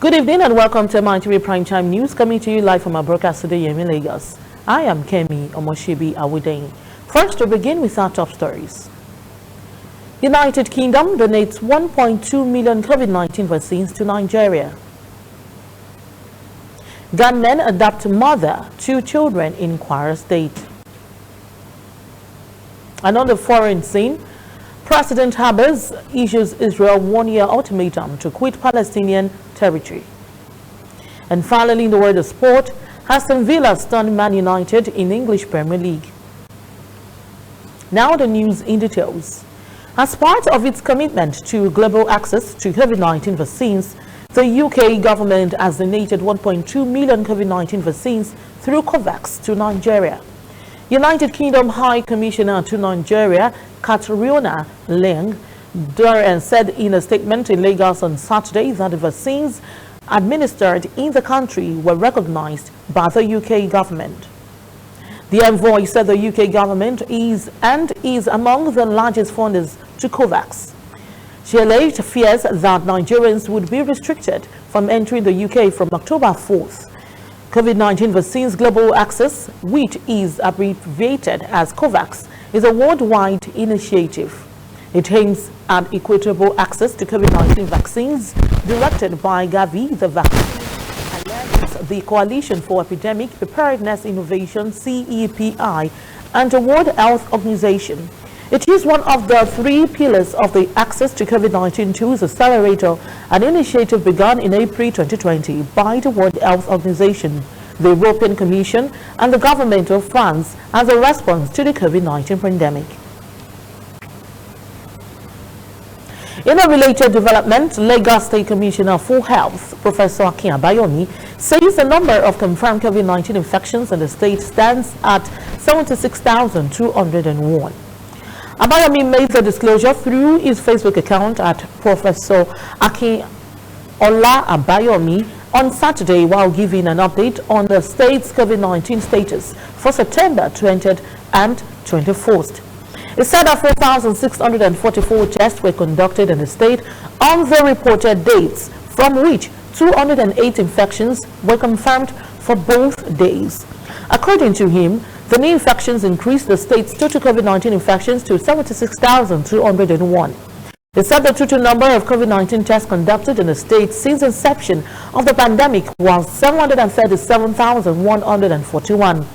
Good evening and welcome to Mitv Primetime News, coming to you live from our broadcast today in Lagos. I am Kemi Omoshibi Awudein. First, to begin with our top stories. United Kingdom donates 1.2 million COVID-19 vaccines to Nigeria. Gunmen adopt mother, 2 children in Kwara State. And on the foreign scene, President Habers issues Israel 1-year ultimatum to quit Palestinian territory. And finally, in the world of sport, Aston Villa stunned Man United in English Premier League. Now the news in details. As part of its commitment to global access to COVID-19 vaccines, the UK government has donated 1.2 million COVID-19 vaccines through COVAX to Nigeria. United Kingdom High Commissioner to Nigeria, Katriona Leng, said in a statement in Lagos on Saturday that the vaccines administered in the country were recognized by the UK government. The envoy said the UK government is among the largest funders to COVAX. She alleged fears that Nigerians would be restricted from entering the UK from October 4th. COVID-19 vaccines global access, which is abbreviated as COVAX, is a worldwide initiative. It aims at equitable access to COVID-19 vaccines directed by Gavi, the Vaccine Alliance, the Coalition for Epidemic Preparedness Innovation, CEPI, and the World Health Organization. It is one of the 3 pillars of the Access to COVID-19 Tools Accelerator, an initiative begun in April 2020 by the World Health Organization, the European Commission, and the government of France as a response to the COVID-19 pandemic. In a related development, Lagos State Commissioner for Health, Professor Akin Abayomi, says the number of confirmed COVID-19 infections in the state stands at 76,201. Abayomi made the disclosure through his Facebook account at Professor Akin Ola Abayomi on Saturday while giving an update on the state's COVID-19 status for September 20th and 21st. He said that 4,644 tests were conducted in the state on the reported dates, from which 208 infections were confirmed for both days. According to him, the new infections increased the state's total COVID-19 infections to 76,201. He said the total number of COVID-19 tests conducted in the state since inception of the pandemic was 737,141.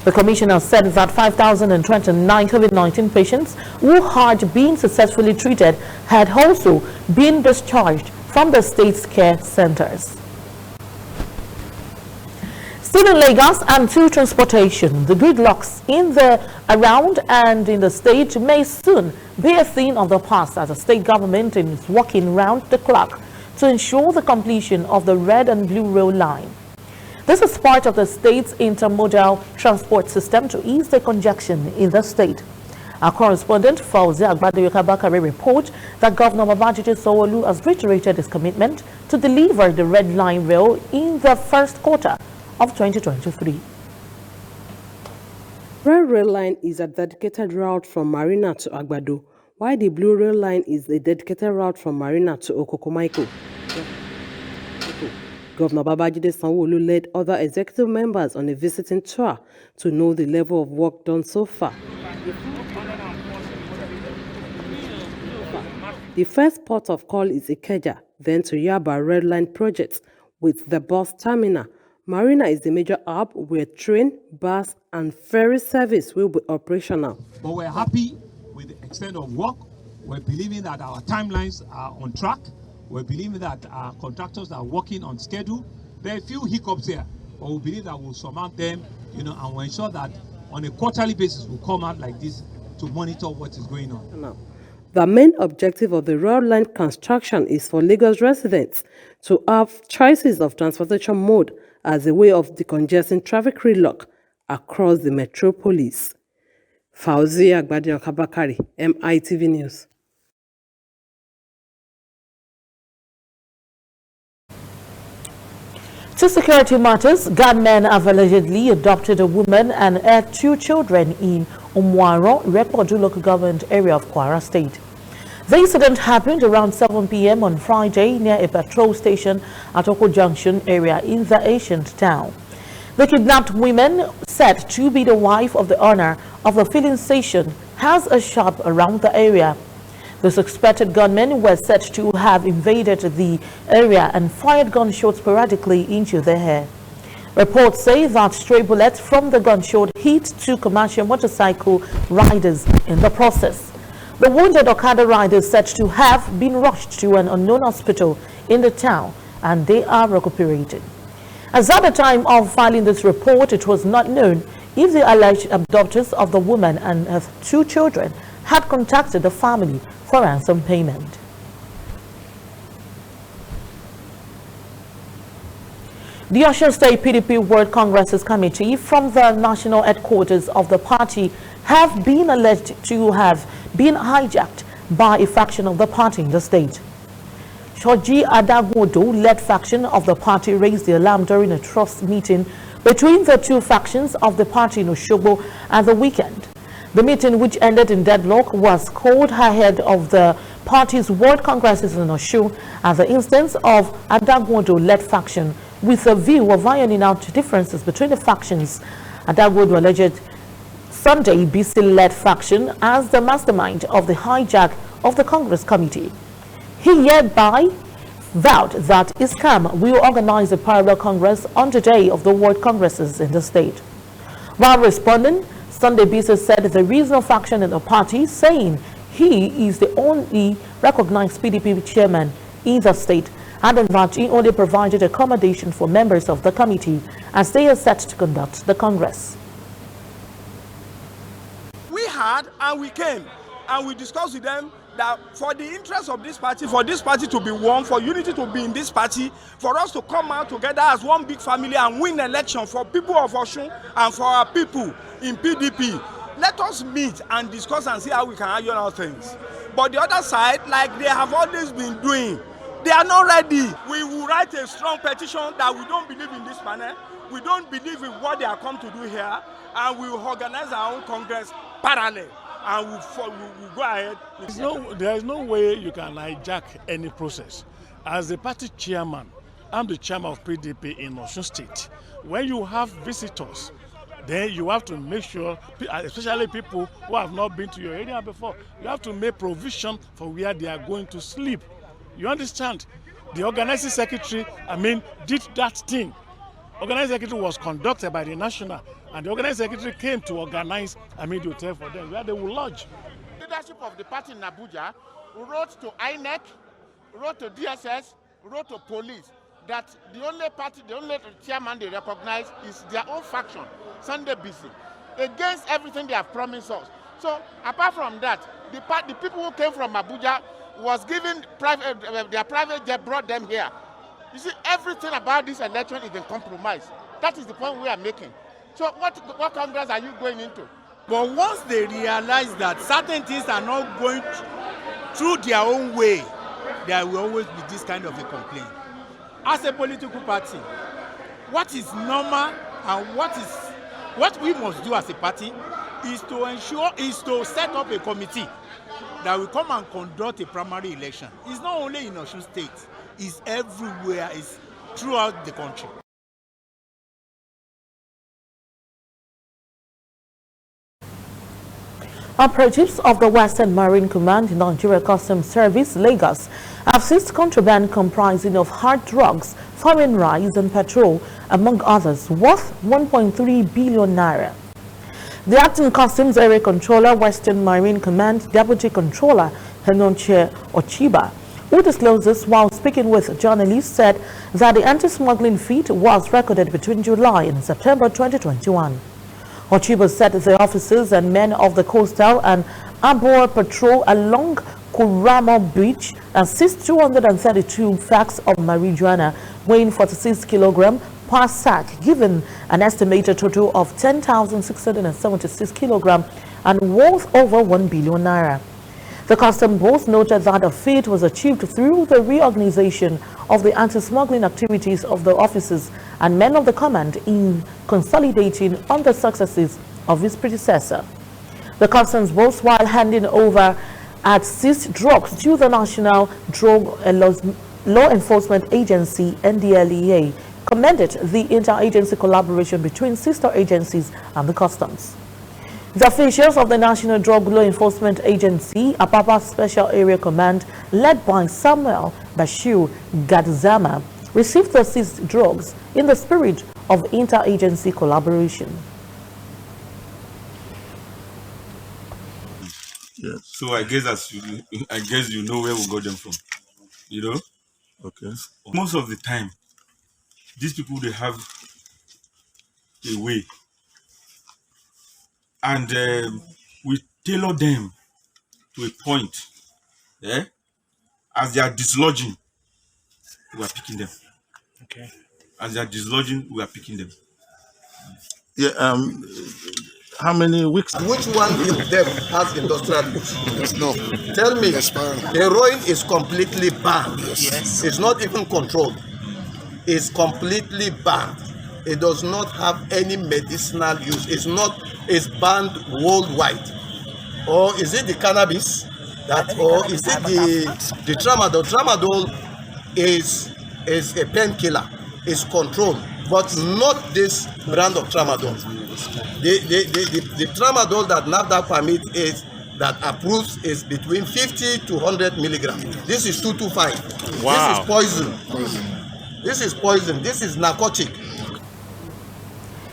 The commissioner said that 5,029 COVID-19 patients who had been successfully treated had also been discharged from the state's care centers. Still in Lagos and to transportation, the gridlocks in the around and in the state may soon be a thing of the past as the state government is working round the clock to ensure the completion of the red and blue rail line. This is part of the state's intermodal transport system to ease the congestion in the state. Our correspondent Fauzi Agbadoyokabakare reports that Governor Babajide Sanwo-Olu has reiterated his commitment to deliver the red line rail in the first quarter of 2023. Red rail line is a dedicated route from Marina to Agbado, while the blue rail line is a dedicated route from Marina to Okokomaiko. Governor Babajide Sanwo-Olu led other executive members on a visiting tour to know the level of work done so far. The first port of call is Ikeja, then to Yaba Red Line project with the bus terminal. Marina is the major hub where train, bus, and ferry service will be operational. But we're happy with the extent of work. We're believing that our timelines are on track. We're believing that our contractors are working on schedule. There are a few hiccups here, but we believe that we'll surmount them, and we'll ensure that on a quarterly basis we'll come out like this to monitor what is going on. Now, the main objective of the rail line construction is for Lagos residents to have choices of transportation mode as a way of decongesting traffic gridlock across the metropolis. Fauzi Agbadoyokabakare, MITV News. To security matters, gunmen have allegedly adopted a woman and had 2 children in Umuaro, Irepodu local government area of Kwara State. The incident happened around 7 p.m. on Friday near a patrol station at Oko Junction area in the ancient town. The kidnapped woman, said to be the wife of the owner of the filling station, has a shop around the area. The suspected gunmen were said to have invaded the area and fired gunshots sporadically into the air. Reports say that stray bullets from the gunshot hit two commercial motorcycle riders in the process. The wounded Okada riders said to have been rushed to an unknown hospital in the town and they are recuperating. As at the time of filing this report, it was not known if the alleged abductors of the woman and her two children had contacted the family for ransom payment. The Osun State PDP World Congress's committee from the national headquarters of the party have been alleged to have been hijacked by a faction of the party in the state. Shoji Adagwodo-led faction of the party raised the alarm during a trust meeting between the two factions of the party in Osogbo at the weekend. The meeting, which ended in deadlock, was called ahead of the party's World Congresses in Osun as the instance of Adagwodo-led faction with a view of ironing out differences between the factions. Adagwodo alleged Sunday BC-led faction as the mastermind of the hijack of the Congress committee. He hereby vowed that ISCAM will organize a parallel Congress on the day of the World Congresses in the state. While responding, Sunday BC said the regional faction in the party, saying he is the only recognized PDP chairman in the state, adding that he only provided accommodation for members of the committee as they are set to conduct the Congress. We had and we came and we discussed with them that for the interest of this party, for this party to be won, for unity to be in this party, for us to come out together as one big family and win election for people of Osun and for our people in PDP, let us meet and discuss and see how we can argue our things. But the other side, like they have always been doing, they are not ready. We will write a strong petition that we don't believe in this panel, we don't believe in what they are come to do here, and we will organize our own Congress parallel. And we'll go ahead. There is no way you can hijack any process. As the party chairman, I'm the chairman of PDP in Osun State. When you have visitors, then you have to make sure, especially people who have not been to your area before, you have to make provision for where they are going to sleep. You understand? The organizing secretary, did that thing. Organizing secretary was conducted by the national, and the organizing secretary came to organize the hotel for them where they will lodge. Leadership of the party in Abuja wrote to INEC, wrote to DSS, wrote to police that the only chairman they recognize is their own faction, Sunday BC, against everything they have promised us. So apart from that, the people who came from Abuja was given their private jet brought them here. You see, everything about this election is in compromise. That is the point we are making. So what Congress are you going into? But once they realize that certain things are not going through their own way, there will always be this kind of a complaint. As a political party, what is normal and what we must do as a party is to set up a committee that will come and conduct a primary election. It's not only in Osun State, it's everywhere, it's throughout the country. Operatives of the Western Marine Command, Nigeria Customs Service, Lagos, have seized contraband comprising of hard drugs, foreign rice and petrol, among others, worth 1.3 billion naira. The acting Customs Area Controller, Western Marine Command Deputy Controller, Henonche Ochiba, who disclosed this while speaking with journalists, said that the anti-smuggling feat was recorded between July and September 2021. Ochiba said the officers and men of the Coastal and Arbor Patrol along Kuramo Beach seized 232 sacks of marijuana weighing 46 kilograms per sack, given an estimated total of 10,676 kilograms and worth over 1 billion naira. The custom boss noted that the feat was achieved through the reorganization of the anti-smuggling activities of the officers and men of the command in consolidating on the successes of his predecessor. The customs boss, while handing over had seized drugs to the National Drug Law Enforcement Agency, NDLEA, commended the interagency collaboration between sister agencies and the customs. The officials of the National Drug Law Enforcement Agency, Apapa Special Area Command, led by Samuel Bashir Gadzama, received the seized drugs in the spirit of interagency collaboration. Yes. So I guess you know where we got them from. You know? Okay. Most of the time, these people, they have a way, and we tailor them to a point. Yeah. As they are dislodging, we are picking them. Okay. As they are dislodging, we are picking them. Yeah. How many weeks? Which one of them has industrial use? Yes, no. Tell me, yes, heroin is completely banned. Yes. It's not even controlled. It's completely banned. It does not have any medicinal use. It's banned worldwide. Or is it the cannabis? Or is it the tramadol? Tramadol is a painkiller. It's controlled, but not this brand of tramadol. The tramadol that NAFDAC permit is that approves is between 50 to 100 milligrams. This is 225. Wow. This is poison. This is poison. This is narcotic.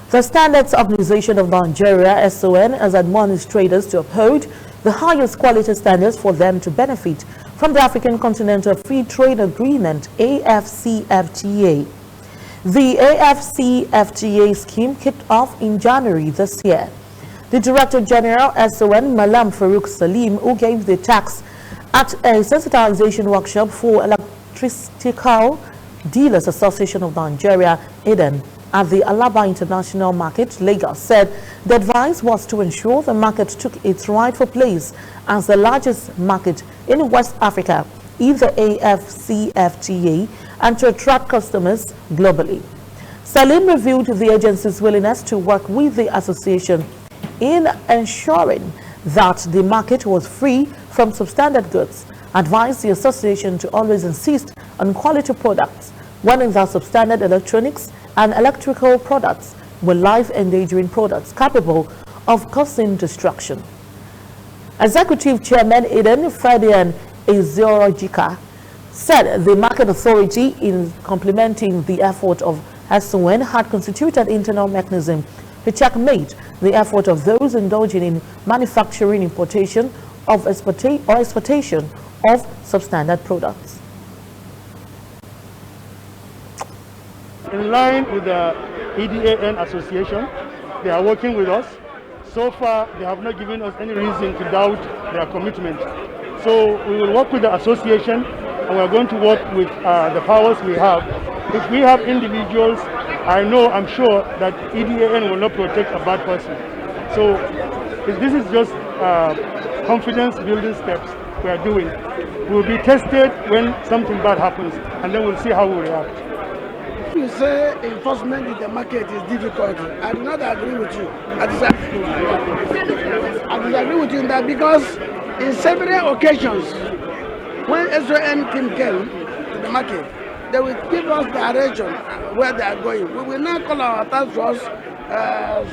The Standards Organization of Nigeria, SON, has admonished traders to uphold the highest quality standards for them to benefit from the African Continental Free Trade Agreement, AFCFTA. The AFCFTA scheme kicked off in January this year. The Director General, SON, Malam Farouk Salim, who gave the talks at a sensitization workshop for Electrical Dealers Association of Nigeria, EDEN, at the Alaba International Market, Lagos, said the advice was to ensure the market took its rightful place as the largest market in West Africa in the AFCFTA and to attract customers globally. Salim revealed the agency's willingness to work with the association in ensuring that the market was free from substandard goods, advised the association to always insist on quality products, warning that substandard electronics and electrical products were life-endangering products capable of causing destruction. Executive Chairman Eden Fadian Eziorojika said the market authority, in complementing the effort of SON, had constituted internal mechanism to checkmate the effort of those indulging in manufacturing, importation of exportation of substandard products. In line with the EDAN Association, they are working with us. So far, they have not given us any reason to doubt their commitment. So we will work with the association, and we are going to work with the powers we have. If we have individuals, I'm sure that EDAN will not protect a bad person. So this is just confidence building steps we are doing. We will be tested when something bad happens, and then we'll see how we react. You say enforcement in the market is difficult. I do not agree with you. I disagree with you in that, because in several occasions, when SON team came to the market, they will give us direction where they are going. We will not call our task force,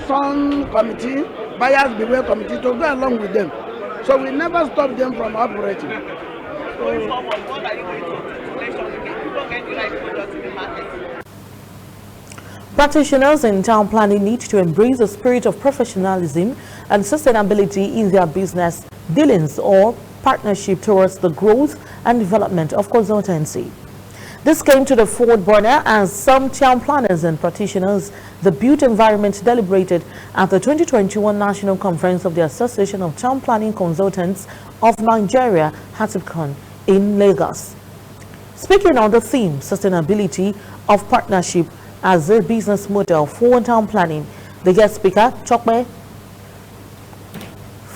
some committee, buyers beware committee, to go along with them. So we never stop them from operating. What are you going to make sure people get the right products in the market? Practitioners in town planning need to embrace the spirit of professionalism and sustainability in their business dealings or partnership towards the growth and development of consultancy. This came to the forefront as some town planners and practitioners, the built environment, deliberated at the 2021 National Conference of the Association of Town Planning Consultants of Nigeria, HATIPCON, in Lagos. Speaking on the theme, sustainability of partnership as a business model for town planning, the guest speaker, Chokwe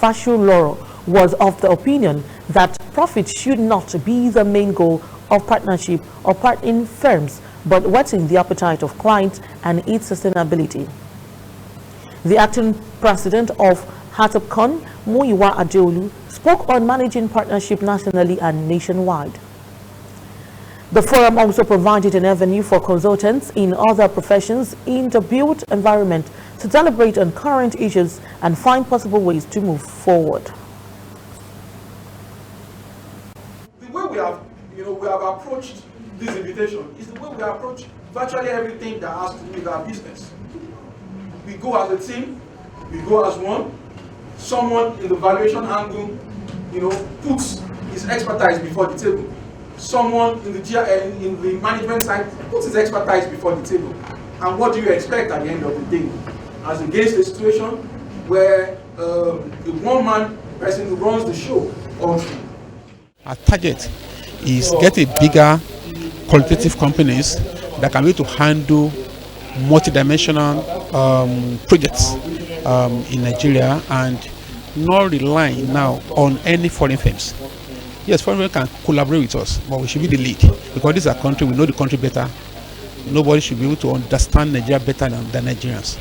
Fashuloro, was of the opinion that profit should not be the main goal of partnership or partnering firms, but whetting the appetite of clients and its sustainability. The acting president of HATIPCON, Muyiwa Adeolu, spoke on managing partnership nationally and nationwide. The forum also provided an avenue for consultants in other professions in the built environment to deliberate on current issues and find possible ways to move forward. The way we have approached this invitation is the way we approach virtually everything that has to do with our business. We go as a team, we go as one. Someone in the valuation angle, puts his expertise before the table. Someone in the management side puts his expertise before the table. And what do you expect at the end of the day? As against a situation where the one-man person who runs the show also. Our target is get a bigger qualitative companies that can be able to handle multidimensional projects in Nigeria and not rely now on any foreign firms. Yes, foreign firms can collaborate with us, but we should be the lead because this is a country, we know the country better. Nobody should be able to understand Nigeria better than Nigerians.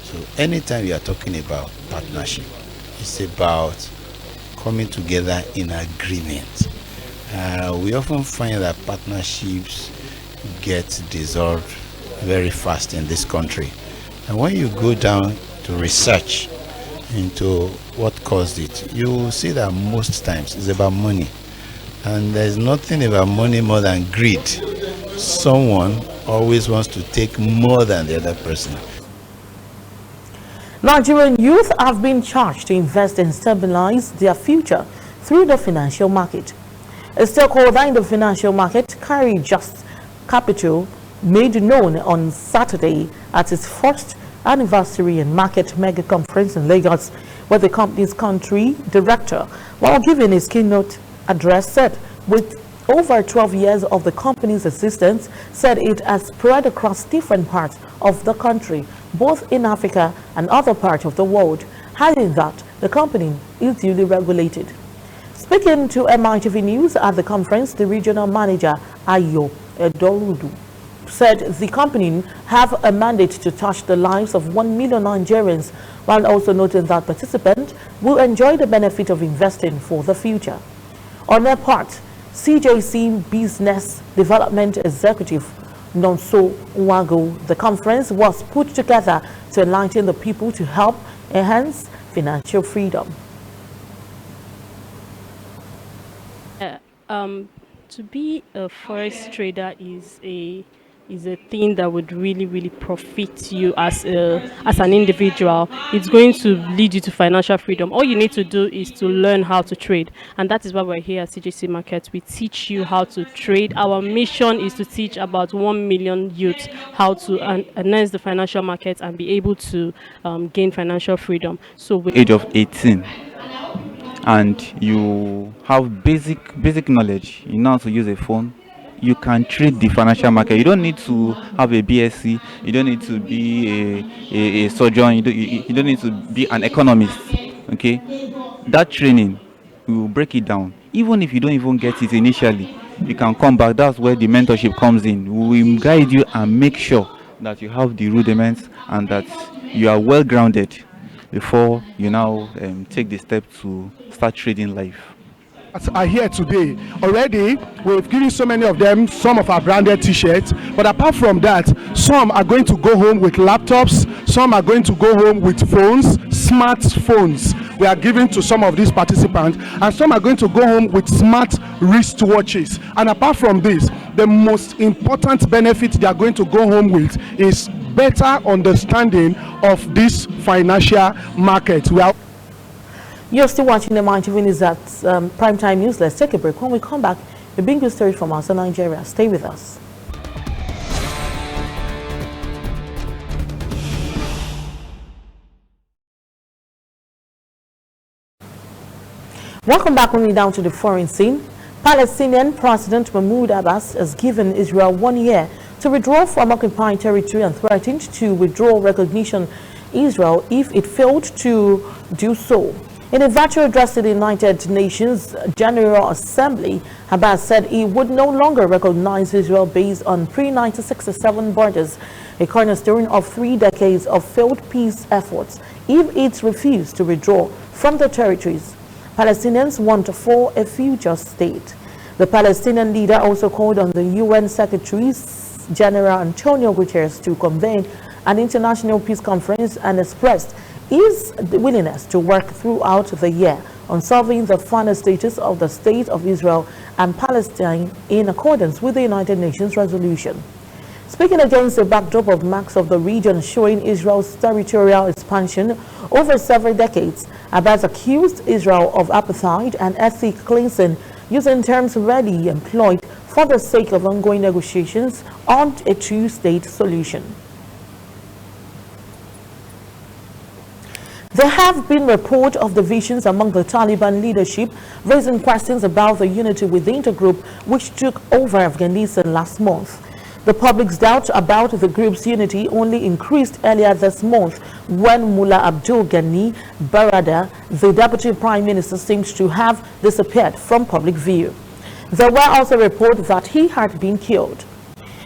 So anytime you are talking about partnership, it's about coming together in agreement. We often find that partnerships get dissolved very fast in this country. And when you go down to research into what caused it, you will see that most times it's about money. And there's nothing about money more than greed. Someone always wants to take more than the other person. Nigerian youth have been charged to invest and stabilize their future through the financial market. A stakeholder in the financial market, Carry Just Capital, made known on Saturday at its first anniversary and market mega conference in Lagos, where the company's country director, while giving his keynote address, said with over 12 years of the company's existence, said it has spread across different parts of the country, both in Africa and other parts of the world, adding that the company is duly regulated. Speaking to Mitv News at the conference, the regional manager, Ayo Edorudu, said the company have a mandate to touch the lives of 1 million Nigerians, while also noting that participants will enjoy the benefit of investing for the future. On their part, CJC Business Development Executive Nonso Nwago, the conference was put together to enlighten the people to help enhance financial freedom. To be a forex trader is a thing that would really profit you as an individual. It's going to lead you to financial freedom. All you need to do is to learn how to trade, and that is why we're here at CJC Market. We teach you how to trade. Our mission is to teach about 1 million youths how to enhance the financial market and be able to gain financial freedom. So with age of 18 and you have basic knowledge, you know how to use a phone, you can trade the financial market. You don't need to have a BSc, you don't need to be a surgeon, you don't need to be an economist. Okay, that training, we will break it down. Even if you don't even get it initially, you can come back. That's where the mentorship comes in. We will guide you and make sure that you have the rudiments and that you are well grounded before you now take the step to start trading live. Are here today. Already we've given so many of them some of our branded t-shirts, but apart from that, some are going to go home with laptops, some are going to go home with phones, smartphones we are giving to some of these participants, and some are going to go home with smart wristwatches. And apart from this, the most important benefit they are going to go home with is better understanding of this financial market. You're still watching the Mitv News at Primetime News. Let's take a break. When we come back, we bring you stories from outside Nigeria. Stay with us. Welcome back. Moving down to the foreign scene. Palestinian President Mahmoud Abbas has given Israel 1 year to withdraw from occupied territory and threatened to withdraw recognition Israel if it failed to do so. In a virtual address to the United Nations General Assembly, Abbas said he would no longer recognize Israel based on pre-1967 borders, a cornerstone of 3 decades of failed peace efforts, if it refused to withdraw from the territories. Palestinians want for a future state. The Palestinian leader also called on the UN Secretary General Antonio Guterres to convene an international peace conference and expressed his willingness to work throughout the year on solving the final status of the State of Israel and Palestine in accordance with the United Nations resolution. Speaking against the backdrop of maps of the region showing Israel's territorial expansion over several decades, Abbas accused Israel of apartheid and ethnic cleansing, using terms rarely employed for the sake of ongoing negotiations on a two-state solution. There have been reports of divisions among the Taliban leadership, raising questions about the unity within the group which took over Afghanistan last month. The public's doubt about the group's unity only increased earlier this month when Mullah Abdul Ghani Baradar, the deputy prime minister, seems to have disappeared from public view. There were also reports that he had been killed.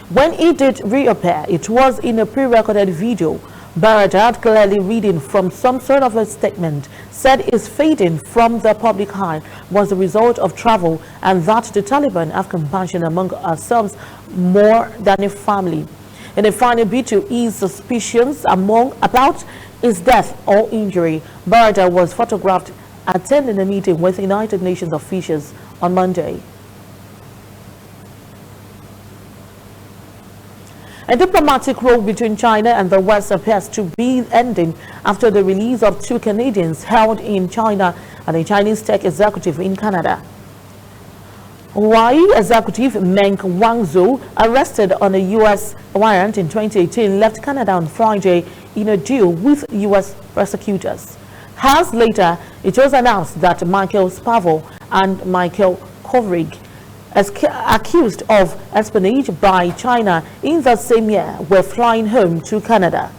When he did reappear, it was in a pre-recorded video. Baradar, clearly reading from some sort of a statement, said his fading from the public eye was the result of travel and that the Taliban have compassion among ourselves more than a family. In a final bid to ease suspicions about his death or injury, Baradar was photographed attending a meeting with United Nations officials on Monday. A diplomatic row between China and the West appears to be ending after the release of two Canadians held in China and a Chinese tech executive in Canada. Huawei executive Meng Wanzhou, arrested on a U.S. warrant in 2018, left Canada on Friday in a deal with U.S. prosecutors. Hours later, it was announced that Michael Spavor and Michael Kovrig, accused of espionage by China in the same year, were flying home to Canada.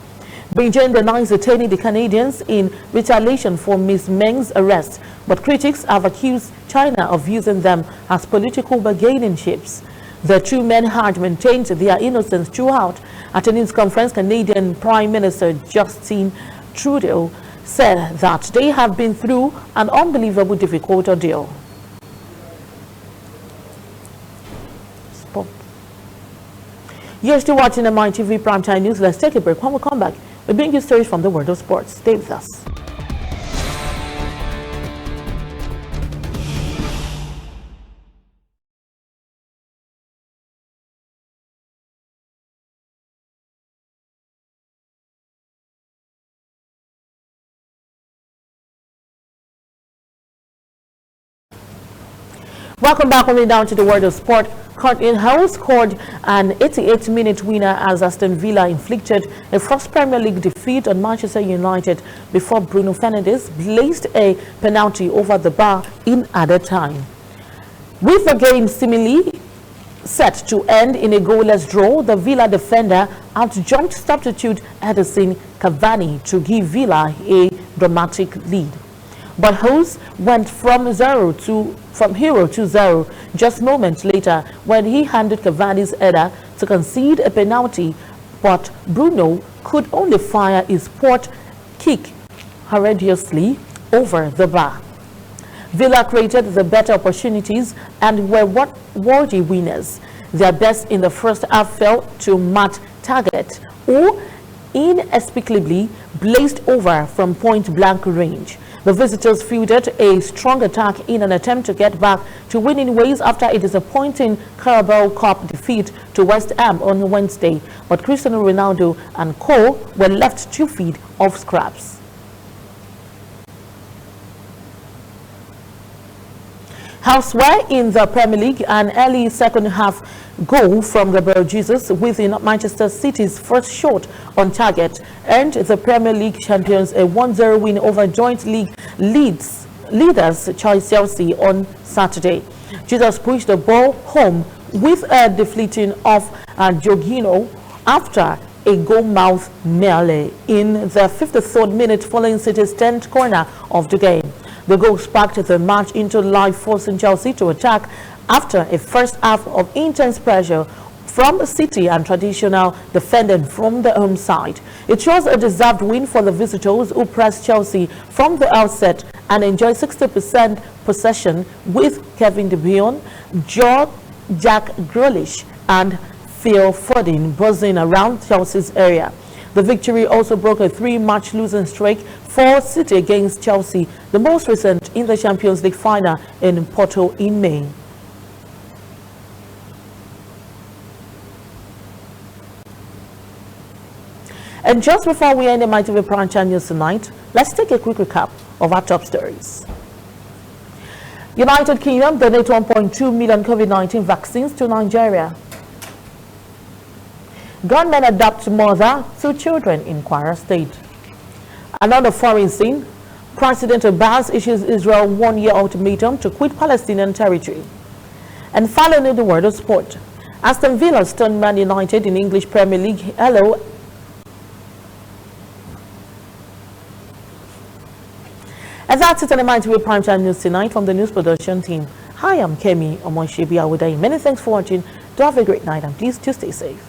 Beijing denies detaining the Canadians in retaliation for Ms. Meng's arrest, but critics have accused China of using them as political bargaining chips. The two men had maintained their innocence throughout. At a news conference, Canadian Prime Minister Justin Trudeau said that they have been through an unbelievable difficult ordeal. You're still watching the Mitv Primetime News. Let's take a break. When we come back, we bring you stories from the world of sports. Stay with us. Welcome back. Only down to the world of sport. House scored an 88-minute winner as Aston Villa inflicted a first Premier League defeat on Manchester United before Bruno Fernandes placed a penalty over the bar in added time. With the game seemingly set to end in a goalless draw, the Villa defender outjumped substitute Edison Cavani to give Villa a dramatic lead. But Hose went from hero to zero just moments later when he handed Cavani's header to concede a penalty, but Bruno could only fire his port kick horrendously over the bar. Villa created the better opportunities and were worthy winners. Their best in the first half fell to Matt Target, who inexplicably blazed over from point-blank range. The visitors fielded a strong attack in an attempt to get back to winning ways after a disappointing Carabao Cup defeat to West Ham on Wednesday, but Cristiano Ronaldo and co were left to feed off scraps. Elsewhere in the Premier League, an early second half goal from Gabriel Jesus within Manchester City's first shot on target earned the Premier League champions a 1-0 win over joint league leaders Chelsea on Saturday. Jesus pushed the ball home with a deflection of Jorginho after a goal-mouth melee in the 53rd minute following City's 10th corner of the game. The goal sparked the match into life, forcing Chelsea to attack after a first half of intense pressure from City and traditional defending from the home side. It was a deserved win for the visitors, who pressed Chelsea from the outset and enjoy 60% possession with Kevin De Bruyne, Jack Grealish and Phil Foden buzzing around Chelsea's area. The victory also broke a 3-match losing streak for City against Chelsea, the most recent in the Champions League final in Porto in May. And just before we end the Mitv Prime Time News tonight, let's take a quick recap of our top stories. United Kingdom donate 1.2 million COVID-19 vaccines to Nigeria. Gunmen adopt mother to children in Kwara State. Another foreign scene, President Abbas issues Israel 1-year ultimatum to quit Palestinian territory. And finally, the world of sport. Aston Villa stunned Man United in English Premier League. Hello. And that's it on the Mitv Primetime News tonight from the news production team. Hi, I'm Kemi Omoshebi Awudai. Many thanks for watching. Do have a great night and please do stay safe.